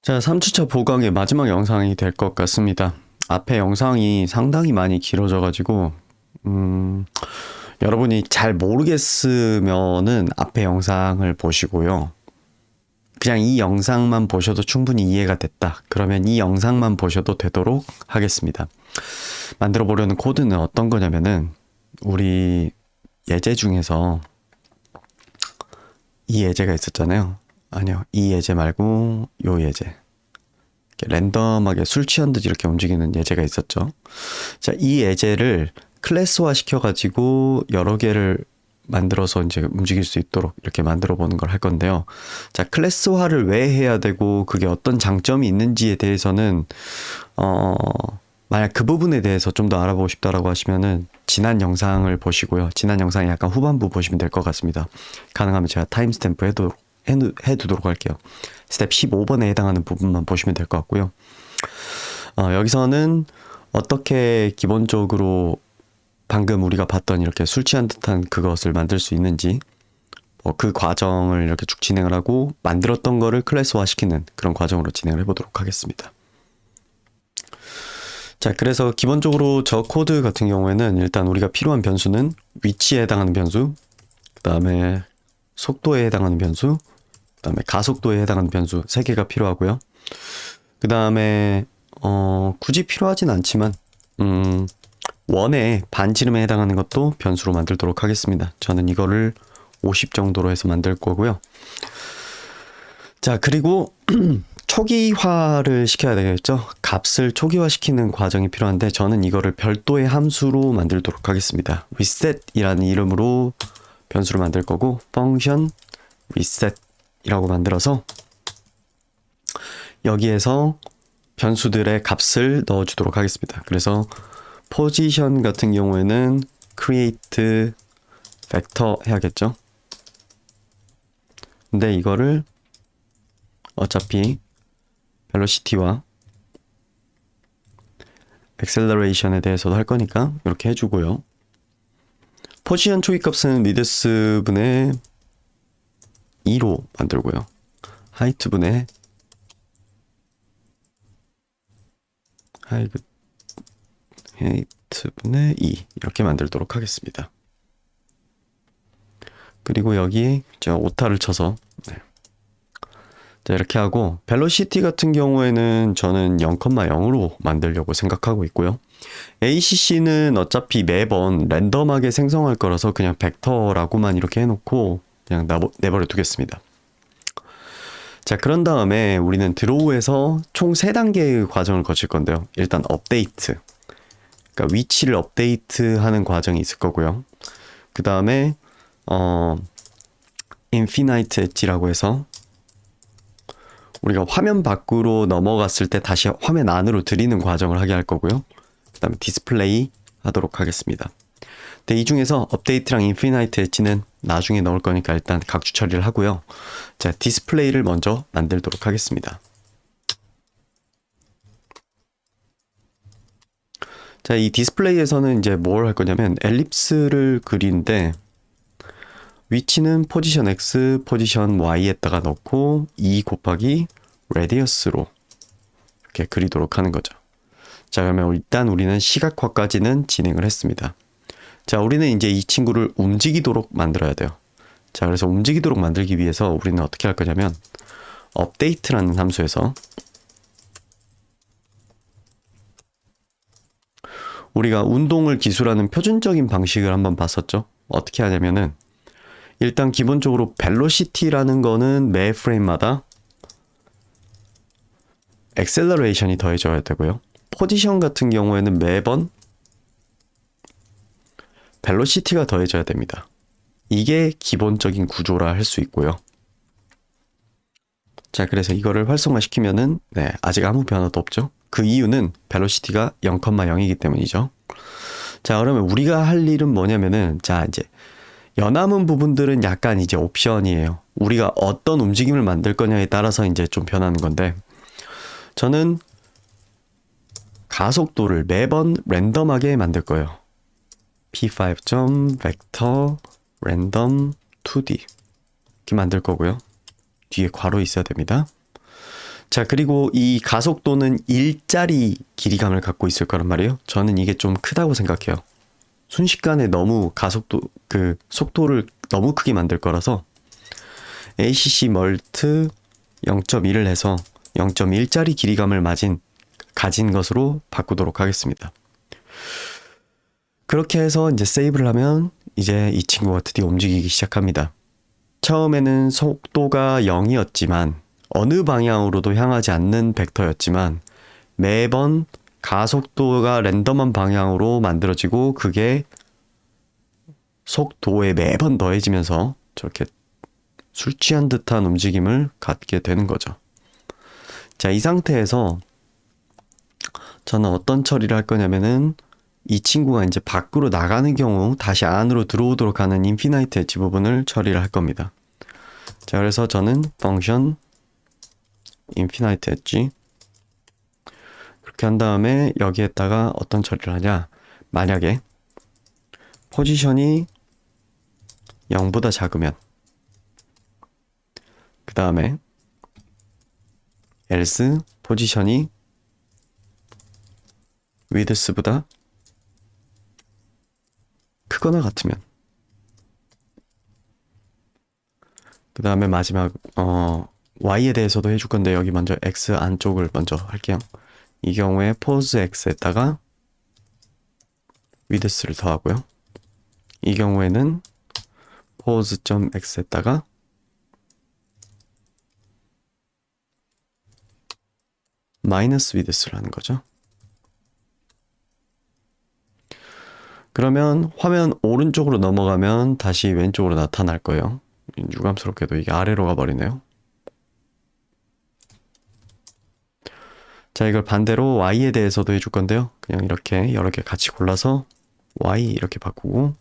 자, 3주차 보강의 마지막 영상이 될 것 같습니다. 앞에 영상이 상당히 많이 길어져가지고, 여러분이 잘 모르겠으면은 앞에 영상을 보시고요. 그냥 이 영상만 보셔도 충분히 이해가 됐다. 그러면 이 영상만 보셔도 되도록 하겠습니다. 만들어 보려는 코드는 어떤 거냐면은, 우리 예제 중에서 이 예제가 있었잖아요. 아니요, 이 예제 말고 요 예제. 랜덤하게 술 취한 듯이 이렇게 움직이는 예제가 있었죠. 자, 이 예제를 클래스화 시켜가지고 여러 개를 만들어서 이제 움직일 수 있도록 이렇게 만들어 보는 걸 할 건데요. 자, 클래스화를 왜 해야 되고 그게 어떤 장점이 있는지에 대해서는 만약 그 부분에 대해서 좀 더 알아보고 싶다라고 하시면은 지난 영상을 보시고요. 지난 영상의 약간 후반부 보시면 될 것 같습니다. 가능하면 제가 타임스탬프 해두도록 할게요. 스텝 15번에 해당하는 부분만 보시면 될 것 같고요. 여기서는 어떻게 기본적으로 방금 우리가 봤던 이렇게 술 취한 듯한 그것을 만들 수 있는지 그 과정을 이렇게 쭉 진행을 하고 만들었던 거를 클래스화 시키는 그런 과정으로 진행을 해보도록 하겠습니다. 자, 그래서 기본적으로 저 코드 같은 경우에는 일단 우리가 필요한 변수는 위치에 해당하는 변수, 그 다음에 속도에 해당하는 변수, 그 다음에 가속도에 해당하는 변수 3개가 필요하고요. 그 다음에 굳이 필요하진 않지만 원의 반지름에 해당하는 것도 변수로 만들도록 하겠습니다. 저는 이거를 50 정도로 해서 만들 거고요. 자, 그리고 초기화를 시켜야 되겠죠. 값을 초기화 시키는 과정이 필요한데 저는 이거를 별도의 함수로 만들도록 하겠습니다. reset이라는 이름으로 변수를 만들 거고 function reset이라고 만들어서 여기에서 변수들의 값을 넣어주도록 하겠습니다. 그래서 포지션 같은 경우에는 create vector 해야겠죠. 근데 이거를 어차피 velocity와 acceleration에 대해서도 할 거니까 이렇게 해주고요. 포지션 초기값은 width 분의 2로 만들고요. height 분의 분의 2 이렇게 만들도록 하겠습니다. 그리고 여기 제가 오타를 쳐서 자, 이렇게 하고 벨로시티 같은 경우에는 저는 0,0으로 만들려고 생각하고 있고요. ACC는 어차피 매번 랜덤하게 생성할 거라서 그냥 벡터라고만 이렇게 해놓고 그냥 내버려 두겠습니다. 자, 그런 다음에 우리는 드로우에서 총 3단계의 과정을 거칠 건데요. 일단 업데이트, 그러니까 위치를 업데이트하는 과정이 있을 거고요. 그 다음에 infinite 엣지라고 해서 우리가 화면 밖으로 넘어갔을 때 다시 화면 안으로 들이는 과정을 하게 할 거고요. 그 다음에 디스플레이 하도록 하겠습니다. 근데 이 중에서 업데이트랑 인피나이트 엣지는 나중에 넣을 거니까 일단 각주 처리를 하고요. 자, 디스플레이를 먼저 만들도록 하겠습니다. 자, 이 디스플레이에서는 이제 뭘 할 거냐면 엘립스를 그리는데 위치는 포지션 X, 포지션 Y에다가 넣고 2 곱하기 레디어스로 이렇게 그리도록 하는 거죠. 자, 그러면 일단 우리는 시각화까지는 진행을 했습니다. 자, 우리는 이제 이 친구를 움직이도록 만들어야 돼요. 자, 그래서 움직이도록 만들기 위해서 우리는 어떻게 할 거냐면 업데이트라는 함수에서 우리가 운동을 기술하는 표준적인 방식을 한번 봤었죠. 어떻게 하냐면은 일단 기본적으로 벨로시티라는 거는 매 프레임마다 액셀러레이션이 더해져야 되고요. 포지션 같은 경우에는 매번 벨로시티가 더해져야 됩니다. 이게 기본적인 구조라 할 수 있고요. 자, 그래서 이거를 활성화시키면은 아직 아무 변화도 없죠. 그 이유는 벨로시티가 0,0이기 때문이죠. 자, 그러면 우리가 할 일은 뭐냐면은 자, 이제 연남은 부분들은 약간 이제 옵션이에요. 우리가 어떤 움직임을 만들 거냐에 따라서 이제 좀 변하는 건데 저는 가속도를 매번 랜덤하게 만들 거예요. p5.vector random 2d 이렇게 만들 거고요. 뒤에 괄호 있어야 됩니다. 자, 그리고 이 가속도는 일자리 길이감을 갖고 있을 거란 말이에요. 저는 이게 좀 크다고 생각해요. 순식간에 너무 가속도, 속도를 너무 크게 만들 거라서 ACC 멀트 0.1을 해서 0.1짜리 길이감을 가진 것으로 바꾸도록 하겠습니다. 그렇게 해서 이제 세이브를 하면 이제 이 친구가 드디어 움직이기 시작합니다. 처음에는 속도가 0이었지만 어느 방향으로도 향하지 않는 벡터였지만 매번 가속도가 랜덤한 방향으로 만들어지고 그게 속도에 매번 더해지면서 저렇게 술 취한 듯한 움직임을 갖게 되는 거죠. 자, 이 상태에서 저는 어떤 처리를 할 거냐면은 이 친구가 이제 밖으로 나가는 경우 다시 안으로 들어오도록 하는 인피나이트 엣지 부분을 처리를 할 겁니다. 자, 그래서 저는 펑션 인피나이트 엣지 그렇게 한 다음에 여기에다가 어떤 처리를 하냐, 만약에 포지션이 0보다 작으면 그 다음에 else 포지션이 width보다 크거나 같으면, 그 다음에 마지막 y에 대해서도 해줄 건데 여기 먼저 x 안쪽을 먼저 할게요. 이 경우에 pose x에다가 width를 더하고요. 이 경우에는 pose.x에다가 마이너스 width를 하는 거죠. 그러면 화면 오른쪽으로 넘어가면 다시 왼쪽으로 나타날 거예요. 유감스럽게도 이게 아래로 가버리네요. 자, 이걸 반대로 y에 대해서도 해줄 건데요. 그냥 이렇게 여러 개 같이 골라서 y 이렇게 바꾸고,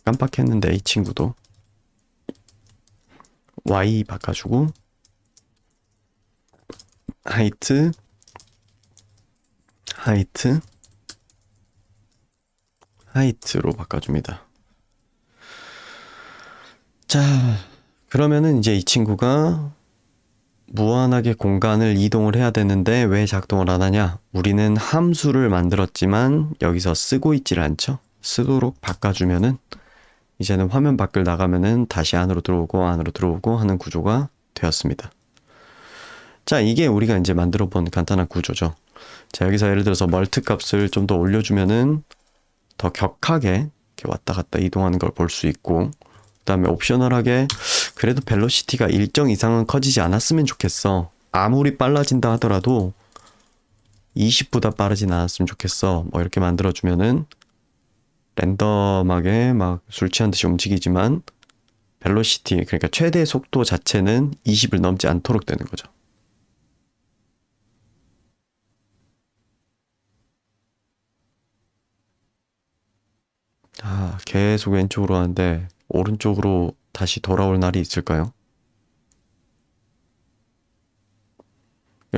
깜빡했는데 이 친구도 y 바꿔주고, 하이트로 바꿔줍니다. 자, 그러면은 이제 이 친구가 무한하게 공간을 이동을 해야 되는데 왜 작동을 안 하냐? 우리는 함수를 만들었지만 여기서 쓰고 있질 않죠. 쓰도록 바꿔주면은 이제는 화면 밖을 나가면은 다시 안으로 들어오고 하는 구조가 되었습니다. 자, 이게 우리가 이제 만들어 본 간단한 구조죠. 자, 여기서 예를 들어서 멀트 값을 좀 더 올려주면은 더 격하게 이렇게 왔다 갔다 이동하는 걸 볼 수 있고, 그 다음에 옵셔널하게 그래도 벨로시티가 일정 이상은 커지지 않았으면 좋겠어. 아무리 빨라진다 하더라도 20보다 빠르진 않았으면 좋겠어. 뭐 이렇게 만들어주면은 랜덤하게 막 술 취한 듯이 움직이지만 벨로시티, 그러니까 최대 속도 자체는 20을 넘지 않도록 되는 거죠. 계속 왼쪽으로 하는데 오른쪽으로 다시 돌아올 날이 있을까요?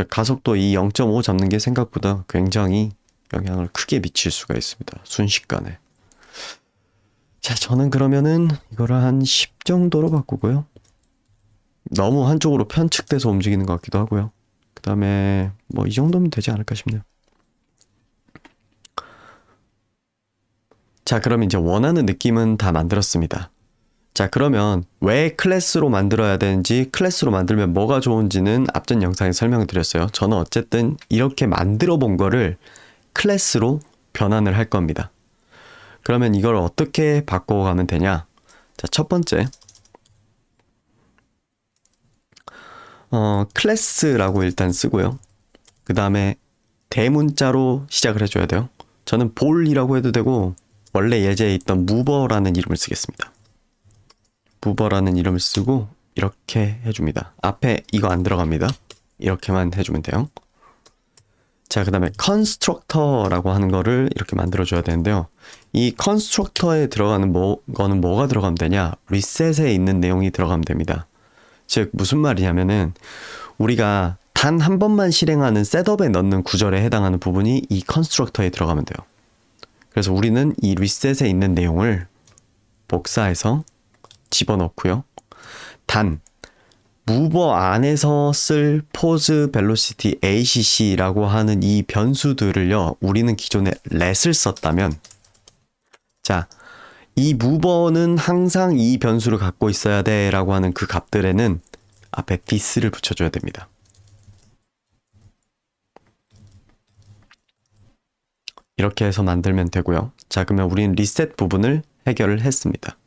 가속도 이 0.5 잡는 게 생각보다 굉장히 영향을 크게 미칠 수가 있습니다. 순식간에. 자, 저는 그러면은 이거를 한 10 정도로 바꾸고요. 너무 한쪽으로 편측돼서 움직이는 것 같기도 하고요. 그 다음에 뭐 이 정도면 되지 않을까 싶네요. 자, 그럼 이제 원하는 느낌은 다 만들었습니다. 자, 그러면 왜 클래스로 만들어야 되는지, 클래스로 만들면 뭐가 좋은지는 앞전 영상에 설명을 드렸어요. 저는 어쨌든 이렇게 만들어 본 거를 클래스로 변환을 할 겁니다. 그러면 이걸 어떻게 바꿔가면 되냐? 자, 첫 번째, 클래스라고 일단 쓰고요. 그 다음에 대문자로 시작을 해줘야 돼요. 저는 볼이라고 해도 되고 원래 예제에 있던 무버라는 이름을 쓰겠습니다. 무버라는 이름을 쓰고 이렇게 해줍니다. 앞에 이거 안 들어갑니다. 이렇게만 해주면 돼요. 자, 그 다음에 constructor라고 하는 거를 이렇게 만들어줘야 되는데요. 이 constructor에 들어가는 거는 뭐가 들어가면 되냐? reset에 있는 내용이 들어가면 됩니다. 즉 무슨 말이냐면은 우리가 단 한 번만 실행하는 셋업에 넣는 구절에 해당하는 부분이 이 constructor에 들어가면 돼요. 그래서 우리는 이 reset에 있는 내용을 복사해서 집어넣고요. 단 무버 안에서 쓸 포즈 벨로시티 ACC라고 하는 이 변수들을요, 우리는 기존에 let을 썼다면, 자, 이 무버는 항상 이 변수를 갖고 있어야 돼 라고 하는 그 값들에는 앞에 this를 붙여줘야 됩니다. 이렇게 해서 만들면 되고요. 자, 그러면 우리는 리셋 부분을 해결을 했습니다.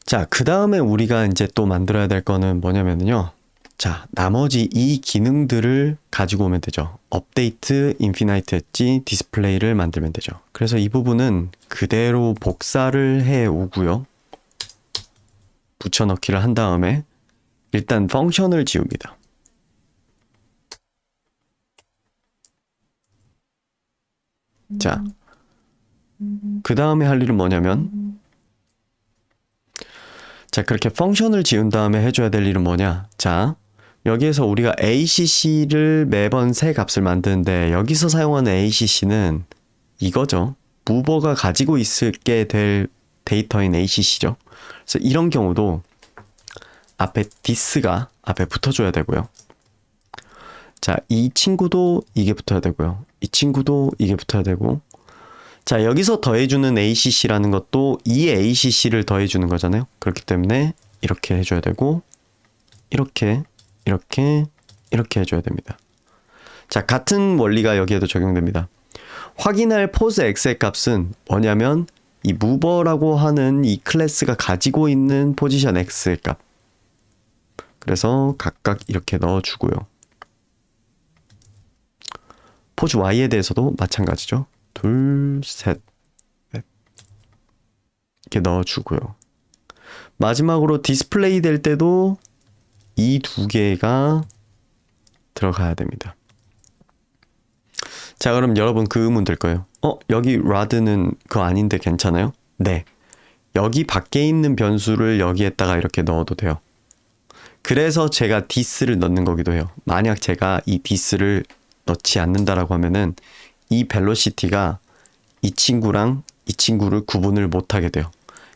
자, 그 다음에 우리가 이제 또 만들어야 될 거는 뭐냐면요. 자, 나머지 이 기능들을 가지고 오면 되죠. 업데이트, 인피나이트 엣지, 디스플레이를 만들면 되죠. 그래서 이 부분은 그대로 복사를 해 오고요. 붙여넣기를 한 다음에 일단 펑션을 지웁니다. 자, 그 다음에 할 일은 뭐냐면, 자, 그렇게 펑션을 지운 다음에 해줘야 될 일은 뭐냐? 자, 여기에서 우리가 ACC를 매번 새 값을 만드는데, 여기서 사용하는 ACC는 이거죠. 무버가 가지고 있게 될 데이터인 ACC죠. 그래서 이런 경우도 앞에 this가 앞에 붙어줘야 되고요. 자, 이 친구도 이게 붙어야 되고요. 이 친구도 이게 붙어야 되고, 자, 여기서 더해주는 ACC라는 것도 이 ACC를 더해주는 거잖아요. 그렇기 때문에 이렇게 해줘야 되고, 이렇게 해줘야 됩니다. 자, 같은 원리가 여기에도 적용됩니다. 확인할 pose x의 값은 뭐냐면 이 mover라고 하는 이 클래스가 가지고 있는 포지션 x의 값. 그래서 각각 이렇게 넣어주고요. 포즈 y에 대해서도 마찬가지죠. 둘, 셋, 넷. 이렇게 넣어주고요. 마지막으로 디스플레이 될 때도 이 두 개가 들어가야 됩니다. 자, 그럼 여러분 그 의문 들 거예요. 여기 rad는 그거 아닌데 괜찮아요? 네. 여기 밖에 있는 변수를 여기에다가 이렇게 넣어도 돼요. 그래서 제가 this를 넣는 거기도 해요. 만약 제가 이 this를 넣지 않는다라고 하면은 이 벨로시티가 이 친구랑 이 친구를 구분을 못하게 돼요.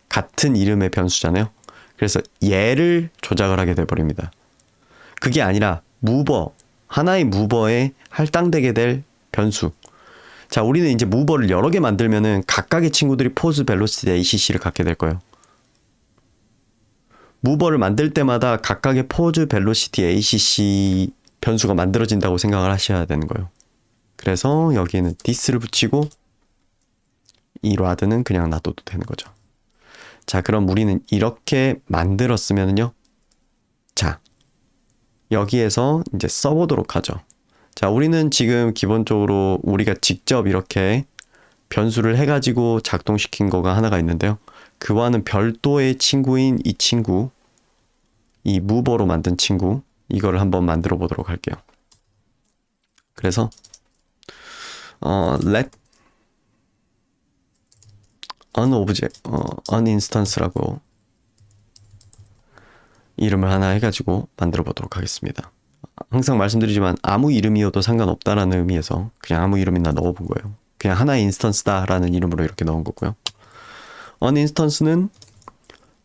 같은 이름의 변수잖아요. 그래서 얘를 조작을 하게 돼버립니다. 그게 아니라 무버, 하나의 무버에 할당되게 될 변수. 자, 우리는 이제 무버를 여러 개 만들면은 각각의 친구들이 포즈 벨로시티 ACC를 갖게 될 거예요. 무버를 만들 때마다 각각의 포즈 벨로시티 ACC 변수가 만들어진다고 생각을 하셔야 되는 거예요. 그래서 여기에는 this를 붙이고 이 rad는 그냥 놔둬도 되는 거죠. 자, 그럼 우리는 이렇게 만들었으면요. 자, 여기에서 이제 써보도록 하죠. 자, 우리는 지금 기본적으로 우리가 직접 이렇게 변수를 해가지고 작동시킨 거가 하나가 있는데요. 그와는 별도의 친구인 이 친구, 이 mover로 만든 친구, 이거를 한번 만들어 보도록 할게요. 그래서 let uninstance라고 이름을 하나 해가지고 만들어 보도록 하겠습니다. 항상 말씀드리지만 아무 이름이어도 상관없다라는 의미에서 그냥 아무 이름이나 넣어본 거예요. 그냥 하나의 인스턴스다라는 이름으로 이렇게 넣은 거고요. uninstance는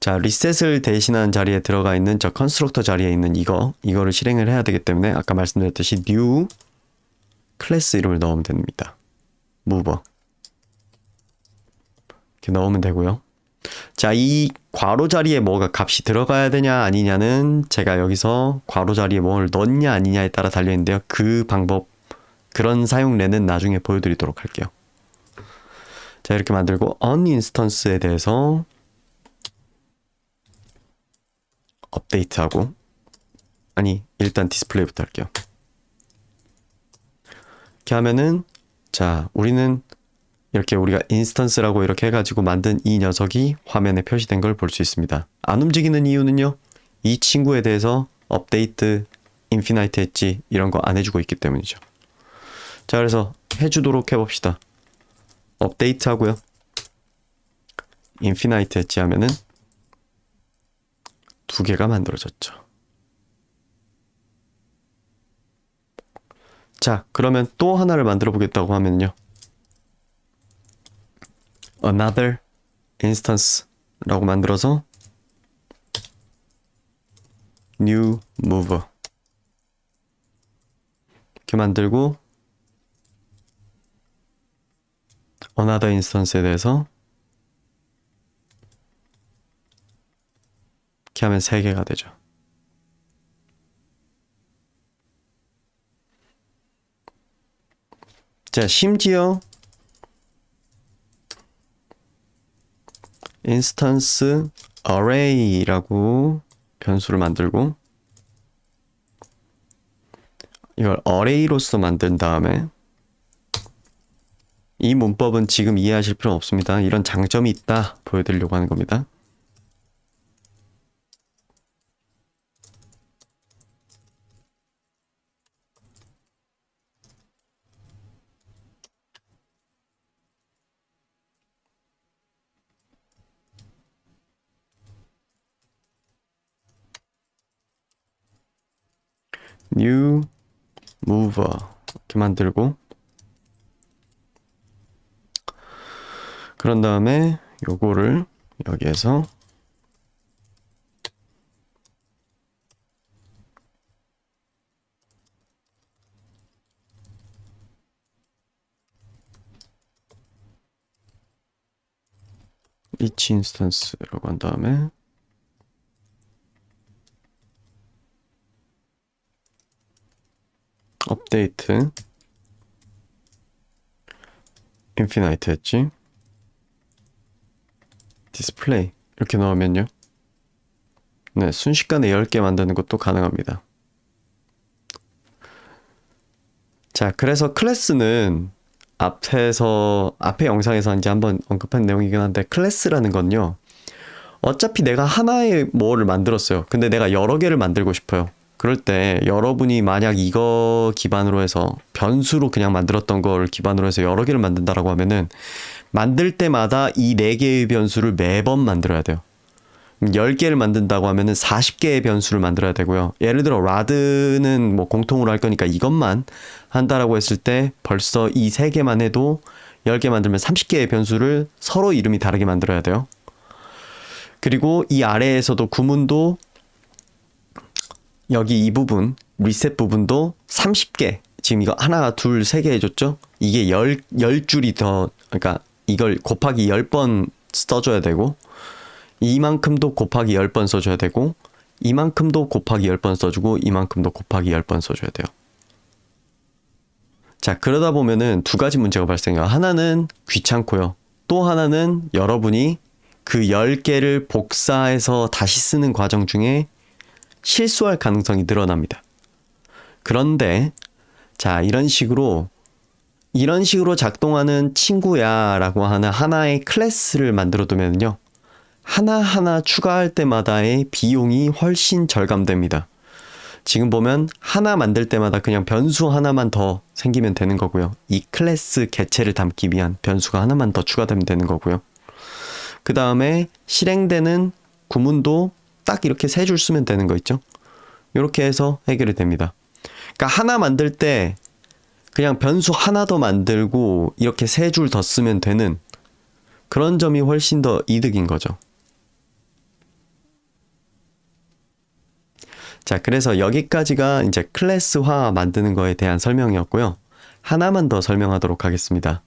자, 리셋을 대신한 자리에 들어가 있는 저 컨스트럭터 자리에 있는 이거를 실행을 해야 되기 때문에 아까 말씀드렸듯이 new 클래스 이름을 넣으면 됩니다. mover 이렇게 넣으면 되고요. 자, 이 괄호 자리에 뭐가 값이 들어가야 되냐 아니냐는 제가 여기서 괄호 자리에 뭘 넣냐 아니냐에 따라 달려있는데요. 그 방법, 그런 사용례는 나중에 보여드리도록 할게요. 자, 이렇게 만들고 uninstance에 대해서 업데이트하고, 아니 일단 디스플레이부터 할게요. 이렇게 하면은 자, 우리는 이렇게 우리가 인스턴스라고 이렇게 해가지고 만든 이 녀석이 화면에 표시된 걸 볼 수 있습니다. 안 움직이는 이유는요, 이 친구에 대해서 업데이트, 인피나이트 엣지 이런 거 안 해주고 있기 때문이죠. 자, 그래서 해주도록 해봅시다. 업데이트 하고요, 인피나이트 엣지 하면은 두 개가 만들어졌죠. 자, 그러면 또 하나를 만들어 보겠다고 하면요, another instance 라고 만들어서 new mover 이렇게 만들고 another instance에 대해서 이렇게 하면 3개가 되죠. 자, 심지어 instance array라고 변수를 만들고 이걸 array로서 만든 다음에 이 문법은 지금 이해하실 필요는 없습니다. 이런 장점이 있다 보여드리려고 하는 겁니다. new mover 이렇게 만들고 그런 다음에 요거를 여기에서 each instance라고 한 다음에 업데이트 infinite 했지 디스플레이 이렇게 넣으면요 네 순식간에 10개 만드는 것도 가능합니다. 자 그래서 클래스는 앞에 영상에서 이제 한번 언급한 내용이긴 한데 클래스라는 건요 어차피 내가 하나의 뭐를 만들었어요. 근데 내가 여러 개를 만들고 싶어요. 그럴 때 여러분이 만약 이거 기반으로 해서 변수로 그냥 만들었던 걸 기반으로 해서 여러 개를 만든다라고 하면은 만들 때마다 이 4개의 변수를 매번 만들어야 돼요. 10개를 만든다고 하면은 40개의 변수를 만들어야 되고요. 예를 들어 라드는 뭐 공통으로 할 거니까 이것만 한다라고 했을 때 벌써 이 3개만 해도 10개 만들면 30개의 변수를 서로 이름이 다르게 만들어야 돼요. 그리고 이 아래에서도 구문도 여기 이 부분 리셋 부분도 30개 지금 이거 하나 둘 3개 해줬죠. 이게 10줄이 더 그러니까 이걸 곱하기 10번 써줘야 되고 이만큼도 곱하기 10번 써줘야 되고 이만큼도 곱하기 10번 써주고 이만큼도 곱하기 10번 써줘야 돼요. 자 그러다 보면은 2가지 문제가 발생해요. 하나는 귀찮고요. 또 하나는 여러분이 그 10개를 복사해서 다시 쓰는 과정 중에 실수할 가능성이 늘어납니다. 그런데 자 이런 식으로 작동하는 친구야 라고 하는 하나의 클래스를 만들어 두면요 하나하나 추가할 때마다의 비용이 훨씬 절감됩니다. 지금 보면 하나 만들 때마다 그냥 변수 하나만 더 생기면 되는 거고요. 이 클래스 개체를 담기 위한 변수가 하나만 더 추가되면 되는 거고요. 그 다음에 실행되는 구문도 딱 이렇게 3줄 쓰면 되는 거 있죠. 이렇게 해서 해결이 됩니다. 그러니까 하나 만들 때 그냥 변수 하나 더 만들고 이렇게 3줄 더 쓰면 되는 그런 점이 훨씬 더 이득인 거죠. 자, 그래서 여기까지가 이제 클래스화 만드는 거에 대한 설명이었고요. 하나만 더 설명하도록 하겠습니다.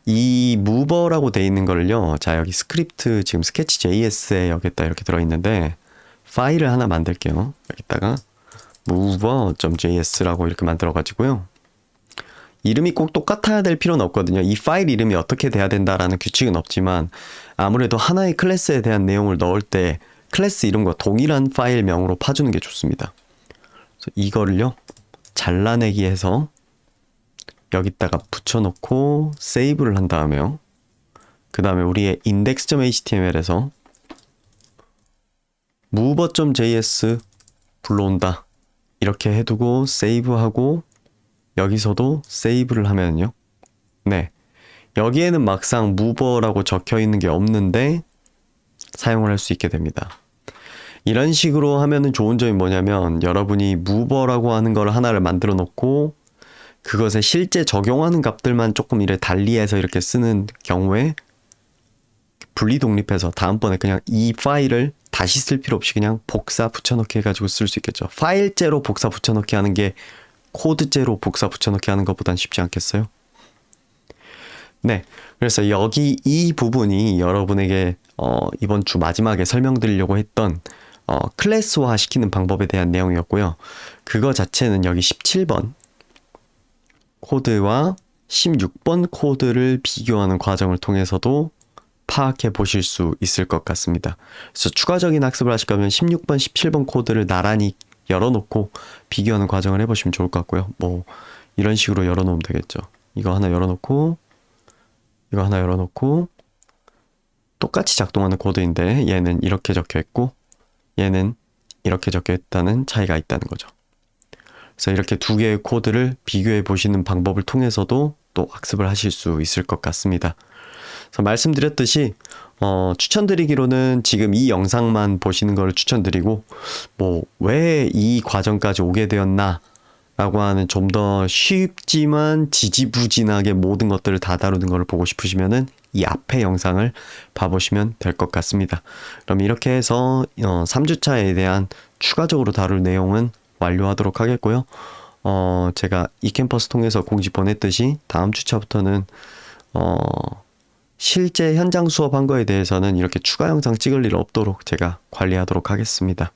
이 mover라고 돼 있는 거를요. 자, 여기 스크립트 지금 sketch.js에 여기다 이렇게 들어있는데 파일을 하나 만들게요. 여기다가 mover.js라고 이렇게 만들어 가지고요. 이름이 꼭 똑같아야 될 필요는 없거든요. 이 파일 이름이 어떻게 돼야 된다라는 규칙은 없지만 아무래도 하나의 클래스에 대한 내용을 넣을 때 클래스 이름과 동일한 파일명으로 파주는 게 좋습니다. 그래서 이거를요. 잘라내기 해서 여기다가 붙여놓고 세이브를 한 다음에요. 그 다음에 우리의 index.html에서 mover.js 불러온다. 이렇게 해두고 세이브하고 여기서도 세이브를 하면요. 네. 여기에는 막상 mover라고 적혀 있는 게 없는데 사용을 할 수 있게 됩니다. 이런 식으로 하면은 좋은 점이 뭐냐면 여러분이 mover라고 하는 걸 하나를 만들어 놓고 그것에 실제 적용하는 값들만 조금 이렇게 달리해서 이렇게 쓰는 경우에 분리 독립해서 다음번에 그냥 이 파일을 다시 쓸 필요 없이 그냥 복사 붙여넣기 해가지고 쓸 수 있겠죠. 파일째로 복사 붙여넣기 하는 게 코드째로 복사 붙여넣기 하는 것보단 쉽지 않겠어요? 네, 그래서 여기 이 부분이 여러분에게 이번 주 마지막에 설명드리려고 했던 클래스화 시키는 방법에 대한 내용이었고요. 그거 자체는 여기 17번 코드와 16번 코드를 비교하는 과정을 통해서도 파악해 보실 수 있을 것 같습니다. 그래서 추가적인 학습을 하실 거면 16번, 17번 코드를 나란히 열어놓고 비교하는 과정을 해보시면 좋을 것 같고요. 뭐 이런 식으로 열어놓으면 되겠죠. 이거 하나 열어놓고 이거 하나 열어놓고 똑같이 작동하는 코드인데 얘는 이렇게 적혀 있고 얘는 이렇게 적혀 있다는 차이가 있다는 거죠. 그래서 이렇게 두 개의 코드를 비교해 보시는 방법을 통해서도 또 학습을 하실 수 있을 것 같습니다. 그래서 말씀드렸듯이 추천드리기로는 지금 이 영상만 보시는 걸 추천드리고 뭐 왜 이 과정까지 오게 되었나 라고 하는 좀 더 쉽지만 지지부진하게 모든 것들을 다 다루는 걸 보고 싶으시면은 이 앞에 영상을 봐보시면 될 것 같습니다. 그럼 이렇게 해서 3주차에 대한 추가적으로 다룰 내용은 완료하도록 하겠고요. 제가 이 캠퍼스 통해서 공지 보냈듯이 다음 주차부터는 실제 현장 수업한 거에 대해서는 이렇게 추가 영상 찍을 일 없도록 제가 관리하도록 하겠습니다.